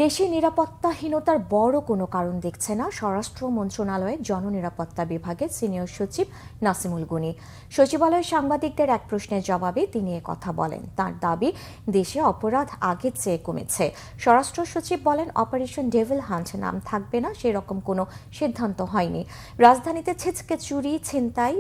দেশে নিরাপত্তাহীনতার বড় কোনো কারণ দেখছে না স্বরাষ্ট্র মন্ত্রণালয়ের জননিরাপত্তা বিভাগের সিনিয়র সচিব নাসিমুল গনি। সচিবালয়ে সাংবাদিকদের এক প্রশ্নের জবাবে তিনি কথা বলেন। তার দাবি, দেশে অপরাধ আগের চেয়ে কমেছে। স্বরাষ্ট্র সচিব বলেন, অপারেশন ডেভিল হান্ট নাম থাকবে না সেরকম কোনো সিদ্ধান্ত হয়নি। রাজধানীতে ছেচকে চুরি, ছিনতাই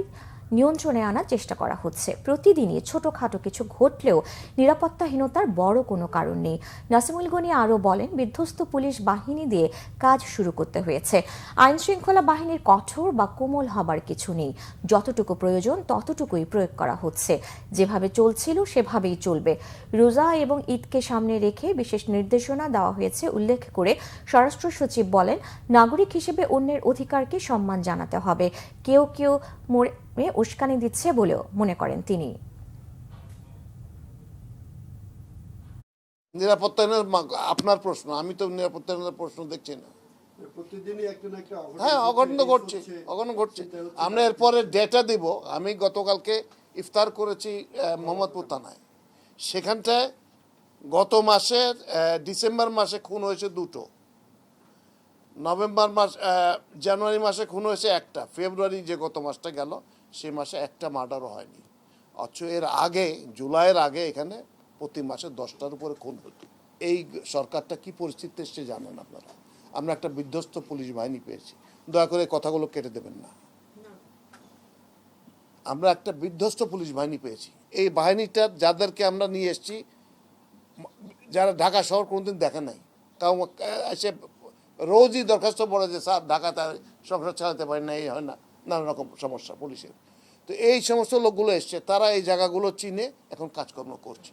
নিয়ন্ত্রণে আনার চেষ্টা করা হচ্ছে। প্রতিদিনই ছোটখাটো কিছু ঘটলেও নিরাপত্তাহীনতার বড় কোনো কারণ নেই। নাসিমুল গনি আরও বলেন, বিধ্বস্ত পুলিশ বাহিনী দিয়ে কাজ শুরু করতে হয়েছে। আইন শৃঙ্খলা বাহিনীর কঠোর বা কোমল হবার কিছু নেই। যতটুকু প্রয়োজন ততটুকুই প্রয়োগ করা হচ্ছে। যেভাবে চলছিল সেভাবেই চলবে। রোজা এবং ঈদকে সামনে রেখে বিশেষ নির্দেশনা দেওয়া হয়েছে উল্লেখ করে স্বরাষ্ট্র সচিব বলেন, নাগরিক হিসেবে অন্যের অধিকারকে সম্মান জানাতে হবে। কেউ কেউ উস্কানি দিচ্ছে বলেও মনে করেন তিনি। আপনার প্রশ্ন, আমি তো নিরাপত্তাহীনতার প্রশ্ন দেখছি না। প্রতিদিনই একটা না একটা হ্যাঁ, অঘটন ঘটছে। আমরা এরপরে ডেটা দিব। আমি গতকালকে ইফতার করেছি মোহাম্মদপুর থানায়। সেখানটায় গত মাসের ডিসেম্বর মাসে খুন হয়েছে 2টো, জানুয়ারি মাসে খুন হয়েছে 1টা, ফেব্রুয়ারি যে গত মাসটা গেল সেই মাসে 1টা মার্ডারও হয়নি। অথচ এর আগে জুলাইয়ের আগে এখানে প্রতি মাসে 10টার উপরে খুন হতো। এই সরকারটা কি পরিস্থিতি এসছে জানেন আপনারা। আমরা একটা বিধ্বস্ত পুলিশ বাহিনী পেয়েছি। দয়া করে কথাগুলো কেটে দেবেন না। আমরা একটা বিধ্বস্ত পুলিশ বাহিনী পেয়েছি। এই বাহিনীটার যাদেরকে আমরা নিয়ে এসেছি, যারা ঢাকা শহর কোনোদিন দেখে নাই, তাও এসে রোজই দরখাস্ত পড়ে যে স্যার ঢাকাতে সংসার চালাতে পারি না, এই হয় না, নানা রকম সমস্যা পুলিশের। তো এই সমস্ত লোকগুলো এসছে, তারা এই জায়গাগুলো চিনে এখন কাজকর্ম করছে।